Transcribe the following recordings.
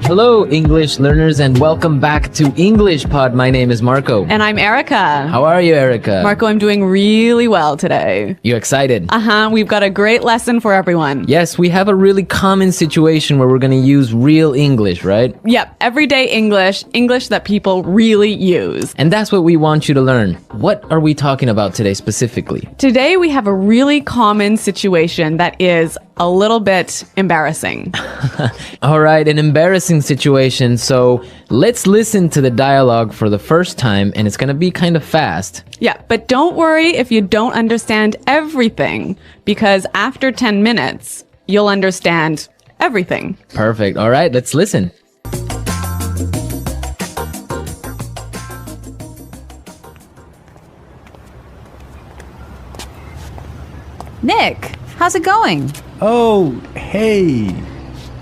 Hello, English learners, and welcome back to English Pod. My name is Marco. And I'm Erica. How are you, Erica? Marco, I'm doing really well today. You excited? We've got a great lesson for everyone. Yes, we have a really common situation where we're going to use real English, right? Yep, everyday English, English that people really use. And that's what we want you to learn. What are we talking about today specifically? Today we have a really common situation that is a little bit embarrassing. All right, an embarrassing situation. So let's listen to the dialogue for the first time, and it's going to be kind of fast. Yeah, but don't worry if you don't understand everything, because after 10 minutes, you'll understand everything. Perfect. All right, let's listen. Nick, how's it going? Oh, hey.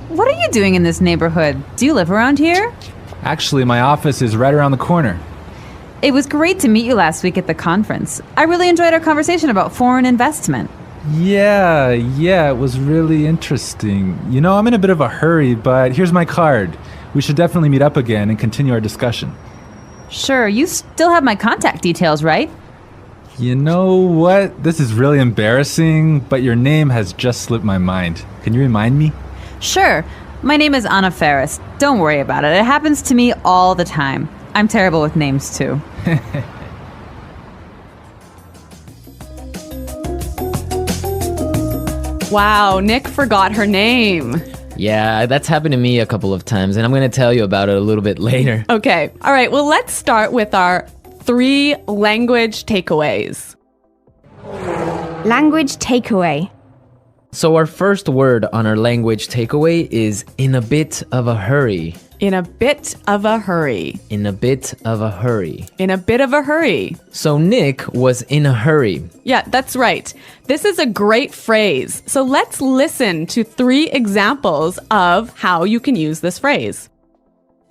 What are you doing in this neighborhood? Do you live around here? Actually, my office is right around the corner. It was great to meet you last week at the conference. I really enjoyed our conversation about foreign investment. Yeah, it was really interesting. You know, I'm in a bit of a hurry, but here's my card. We should definitely meet up again and continue our discussion. Sure, you still have my contact details, right? You know what? This is really embarrassing, but your name has just slipped my mind. Can you remind me? Sure. My name is Anna Ferris. Don't worry about it. It happens to me all the time. I'm terrible with names, too. Wow, Nick forgot her name. Yeah, that's happened to me a couple of times, and I'm going to tell you about it a little bit later. Okay, all right, well, let's start with our 3 language takeaways. Language takeaway. So our first word on our language takeaway is in a bit of a hurry. In a bit of a hurry. In a bit of a hurry. In a bit of a hurry. So Nick was in a hurry. Yeah, that's right. This is a great phrase. So let's listen to 3 examples of how you can use this phrase.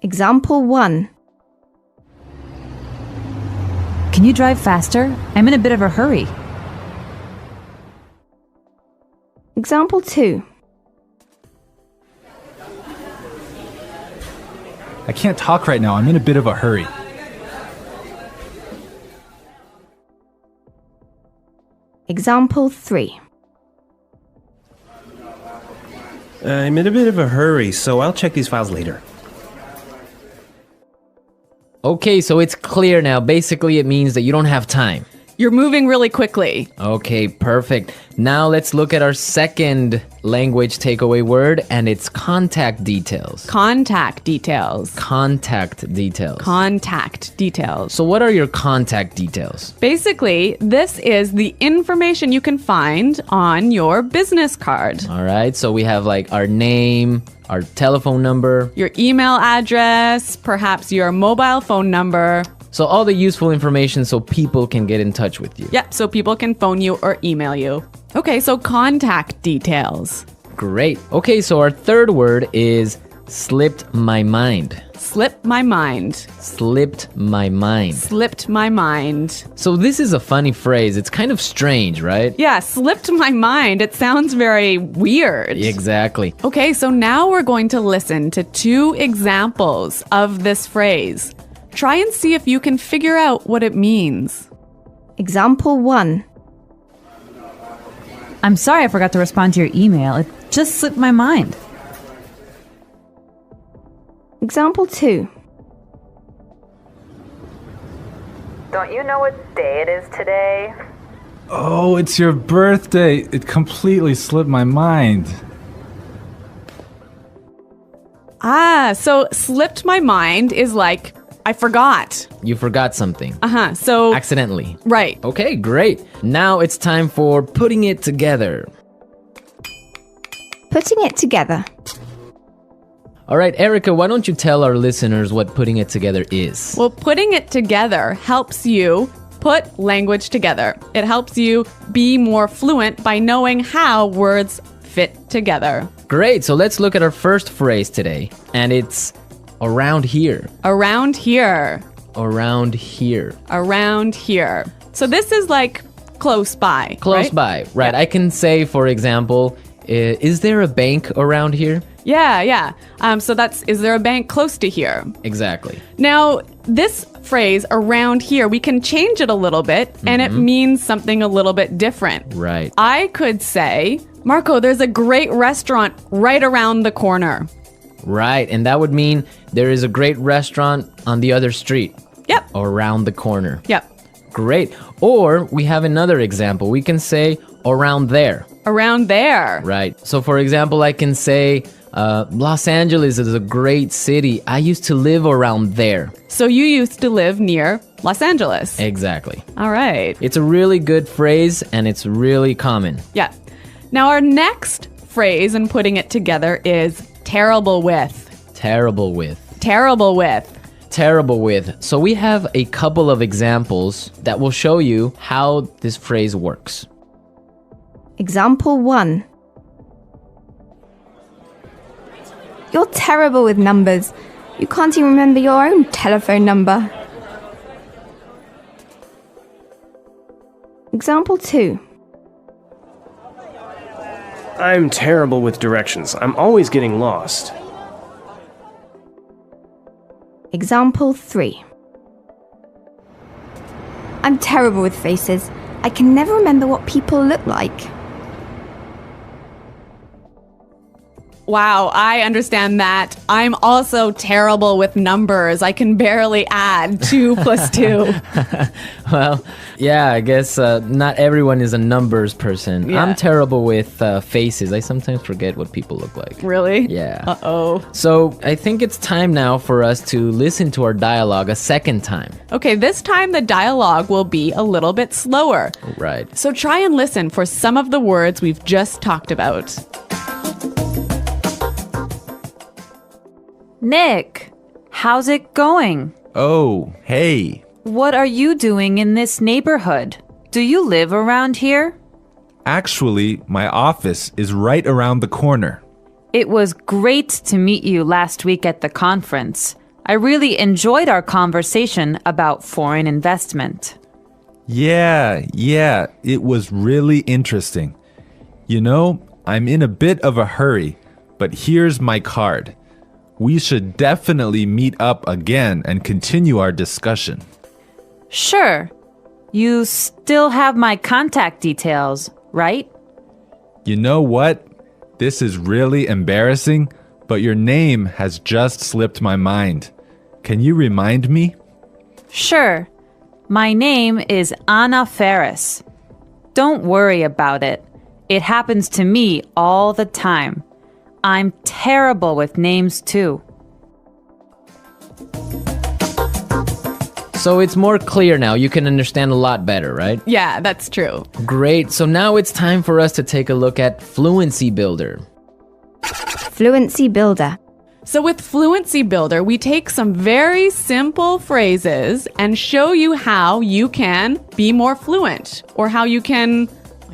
Example 1. Can you drive faster? I'm in a bit of a hurry. Example 2. I can't talk right now. I'm in a bit of a hurry. Example 3. I'm in a bit of a hurry, so I'll check these files later. Okay, so it's clear now. Basically, it means that you don't have time. You're moving really quickly. Okay, perfect. Now let's look at our second language takeaway word, and it's contact details. Contact details. Contact details. Contact details. So what are your contact details? Basically, this is the information you can find on your business card. All right, so we have like our name, our telephone number. Your email address, perhaps your mobile phone number. So all the useful information so people can get in touch with you. Yep, so people can phone you or email you. Okay, so contact details. Great. Okay, so our third word is slipped my mind. Slipped my mind. Slipped my mind. Slipped my mind. So this is a funny phrase. It's kind of strange, right? Yeah, slipped my mind. It sounds very weird. Exactly. Okay, so now we're going to listen to 2 examples of this phrase. Try and see if you can figure out what it means. Example 1. I'm sorry I forgot to respond to your email. It just slipped my mind. Example 2. Don't you know what day it is today? Oh, it's your birthday. It completely slipped my mind. So slipped my mind is like, I forgot. You forgot something. So Accidentally. right. Okay, great. Now it's time for putting it together. Putting it together. All right, Erica, why don't you tell our listeners what putting it together is? Well, putting it together helps you put language together. It helps you be more fluent by knowing how words fit together. Great, so let's look at our first phrase today, and it's around here. Around here. Around here. Around here. So this is like close by. Close right? by, right. Yeah. I can say, for example, is there a bank around here? Yeah. So that's, is there a bank close to here? Exactly. Now, this phrase around here, we can change it a little bit and it means something a little bit different. Right. I could say, Marco, there's a great restaurant right around the corner. Right. And that would mean there is a great restaurant on the other street. Yep. Or around the corner. Yep. Great. Or we have another example. We can say around there. Around there. Right. So for example, I can say Los Angeles is a great city. I used to live around there. So you used to live near Los Angeles. Exactly. All right. It's a really good phrase and it's really common. Yeah. Now our next phrase and putting it together is terrible with. Terrible with. Terrible with. Terrible with. So we have a couple of examples that will show you how this phrase works. Example 1. You're terrible with numbers. You can't even remember your own telephone number. Example 2. I'm terrible with directions. I'm always getting lost. Example 3. I'm terrible with faces. I can never remember what people look like. Wow, I understand that. I'm also terrible with numbers. I can barely add 2 plus 2. Well, yeah, I guess not everyone is a numbers person. Yeah. I'm terrible with faces. I sometimes forget what people look like. Really? Yeah. Uh-oh. So I think it's time now for us to listen to our dialogue a second time. Okay, this time the dialogue will be a little bit slower. Right. So try and listen for some of the words we've just talked about. Nick, how's it going? Oh, hey. What are you doing in this neighborhood? Do you live around here? Actually, my office is right around the corner. It was great to meet you last week at the conference. I really enjoyed our conversation about foreign investment. Yeah, it was really interesting. You know, I'm in a bit of a hurry, but here's my card. We should definitely meet up again and continue our discussion. Sure. You still have my contact details, right? You know what? This is really embarrassing, but your name has just slipped my mind. Can you remind me? Sure. My name is Anna Ferris. Don't worry about it. It happens to me all the time. I'm terrible with names too. So it's more clear now. You can understand a lot better, right? Yeah, that's true. Great. So now it's time for us to take a look at Fluency Builder. Fluency Builder. So with Fluency Builder, we take some very simple phrases and show you how you can be more fluent or how you can,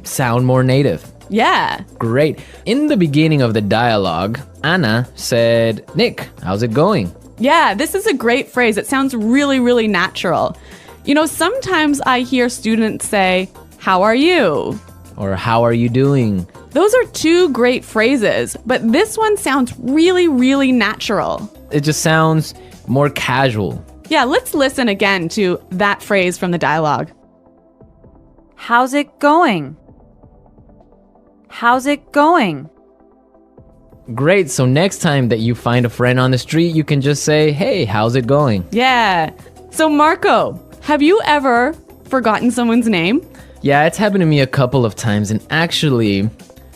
Sound more native. yeah. Great. In the beginning of the dialogue, Anna said, Nick, how's it going? Yeah, this is a great phrase. It sounds really, really natural. You know, sometimes I hear students say, how are you? Or how are you doing? Those are 2 great phrases, but this one sounds really, really natural. It just sounds more casual. Yeah, let's listen again to that phrase from the dialogue. How's it going? How's it going? Great. So next time that you find a friend on the street, you can just say, hey, how's it going? Yeah. So Marco, have you ever forgotten someone's name? Yeah, it's happened to me a couple of times. And actually,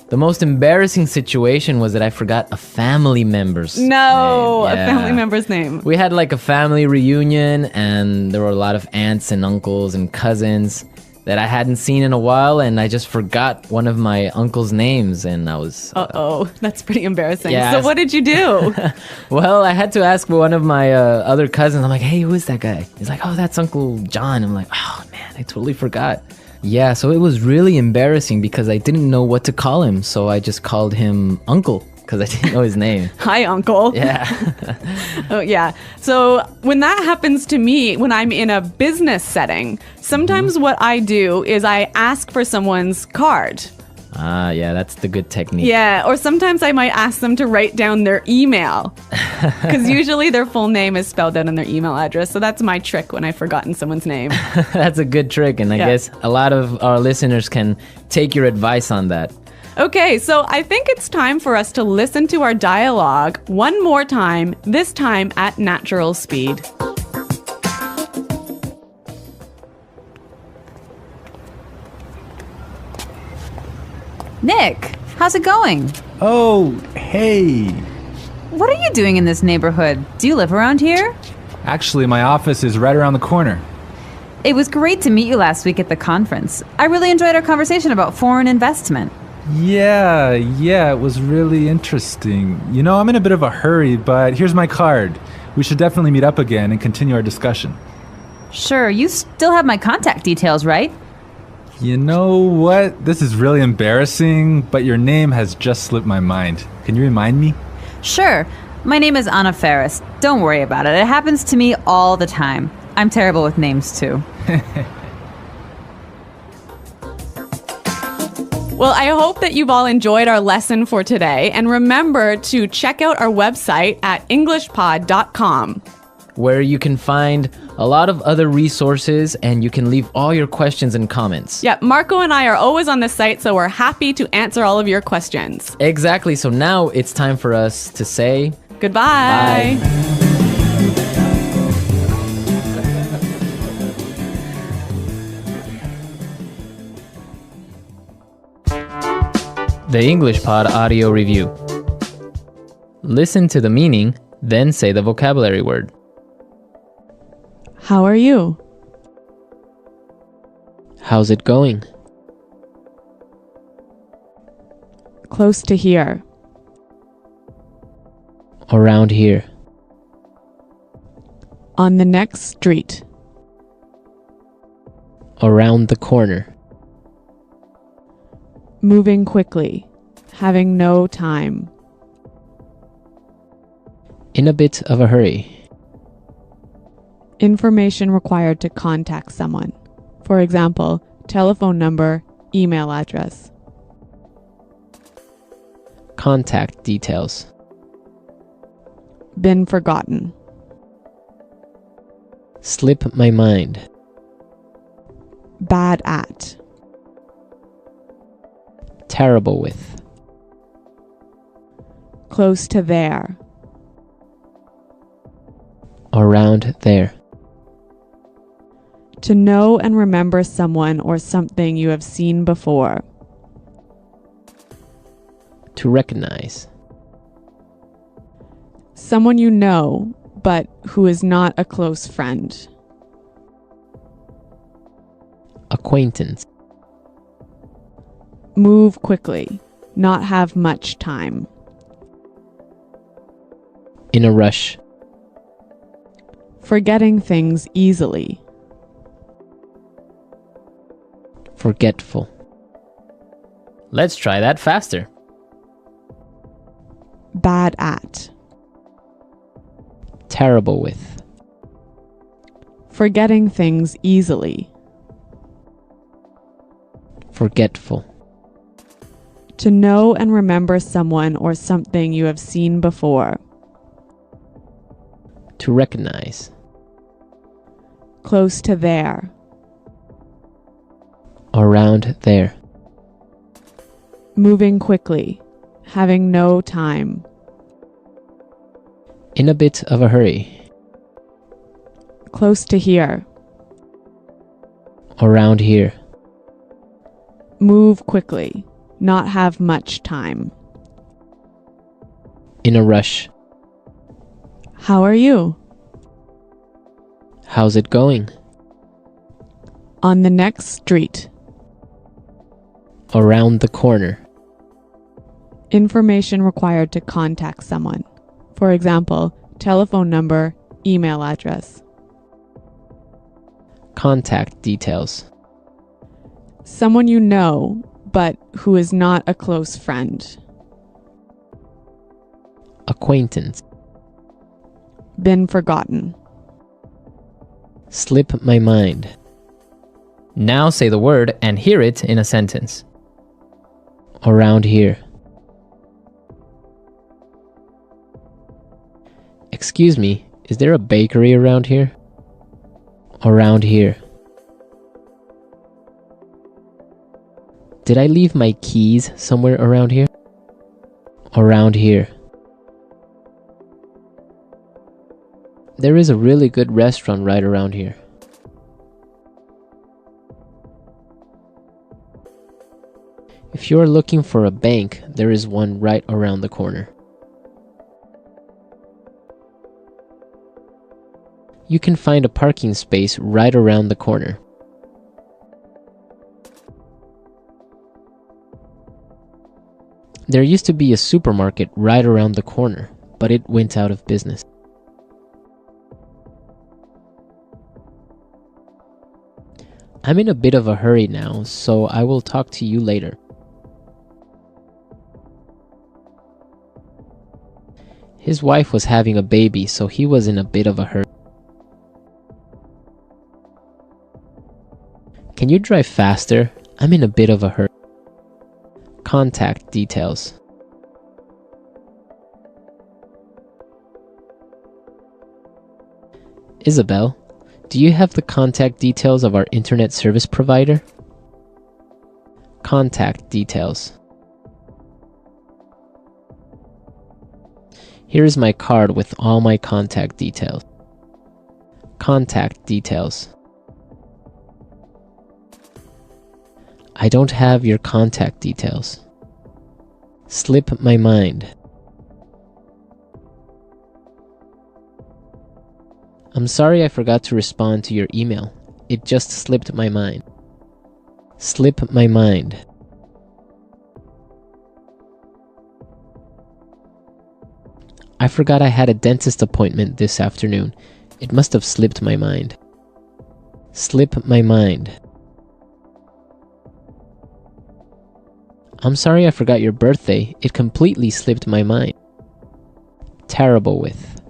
the most embarrassing situation was that I forgot a family member's name. No, a Yeah. family member's name. We had like a family reunion and there were a lot of aunts and uncles and cousins that I hadn't seen in a while, and I just forgot one of my uncle's names, and I was... Uh-oh, that's pretty embarrassing. Yeah, So what did you do? Well, I had to ask one of my other cousins. I'm like, hey, who is that guy? He's like, oh, that's Uncle John. I'm like, oh, man, I totally forgot. Yeah, so it was really embarrassing because I didn't know what to call him, so I just called him Uncle because I didn't know his name. Hi, Uncle. Yeah. Oh, yeah. So when that happens to me, when I'm in a business setting, sometimes what I do is I ask for someone's card. Ah, yeah, that's the good technique. Yeah, or sometimes I might ask them to write down their email. Because usually their full name is spelled out in their email address. So that's my trick when I've forgotten someone's name. That's a good trick, and I guess a lot of our listeners can take your advice on that. Okay, so I think it's time for us to listen to our dialogue one more time, this time at natural speed. Nick, how's it going? Oh, hey. What are you doing in this neighborhood? Do you live around here? Actually, my office is right around the corner. It was great to meet you last week at the conference. I really enjoyed our conversation about foreign investment. Yeah, it was really interesting. You know, I'm in a bit of a hurry, but here's my card. We should definitely meet up again and continue our discussion. Sure, you still have my contact details, right? You know what? This is really embarrassing, but your name has just slipped my mind. Can you remind me? Sure. My name is Anna Ferris. Don't worry about it. It happens to me all the time. I'm terrible with names, too. Well, I hope that you've all enjoyed our lesson for today. And remember to check out our website at englishpod.com, where you can find a lot of other resources and you can leave all your questions and comments. Yeah, Marco and I are always on the site, so we're happy to answer all of your questions. Exactly. So now it's time for us to say goodbye. Bye. The English Pod Audio Review. Listen to the meaning, then say the vocabulary word. How are you? How's it going? Close to here. Around here. On the next street. Around the corner. Moving quickly. Having no time. In a bit of a hurry. Information required to contact someone. For example, telephone number, email address. Contact details. Been forgotten. Slip my mind. Bad at. Terrible with. Close to there. Around there. To know and remember someone or something you have seen before. To recognize. Someone you know, but who is not a close friend. Acquaintance. Move quickly. Not have much time. In a rush. Forgetting things easily. Forgetful. Let's try that faster. Bad at. Terrible with. Forgetting things easily. Forgetful. To know and remember someone or something you have seen before. To recognize. Close to there. Around there. Moving quickly. Having no time. In a bit of a hurry. Close to here. Around here. Move quickly. Not have much time. In a rush. How are you? How's it going? On the next street. Around the corner. Information required to contact someone. For example, telephone number, email address. Contact details. Someone you know, but who is not a close friend. Acquaintance. Been forgotten. Slip my mind. Now say the word and hear it in a sentence. Around here. Excuse me, is there a bakery around here? Around here. Did I leave my keys somewhere around here? Around here. There is a really good restaurant right around here. If you are looking for a bank, there is one right around the corner. You can find a parking space right around the corner. There used to be a supermarket right around the corner, but it went out of business. I'm in a bit of a hurry now, so I will talk to you later. His wife was having a baby, so he was in a bit of a hurry. Can you drive faster? I'm in a bit of a hurry. Contact details. Isabel, do you have the contact details of our internet service provider? Contact details. Here is my card with all my contact details. Contact details. I don't have your contact details. Slip my mind. I'm sorry I forgot to respond to your email. It just slipped my mind. Slip my mind. I forgot I had a dentist appointment this afternoon. It must have slipped my mind. Slip my mind. I'm sorry I forgot your birthday. It completely slipped my mind. Terrible with.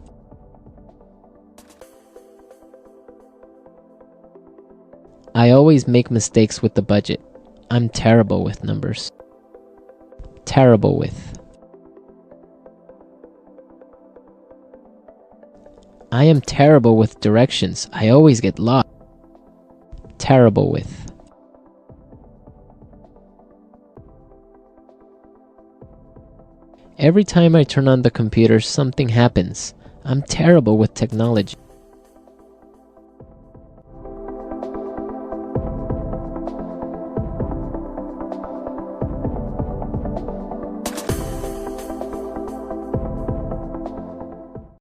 I always make mistakes with the budget. I'm terrible with numbers. Terrible with. I am terrible with directions. I always get lost. Terrible with. Every time I turn on the computer, something happens. I'm terrible with technology.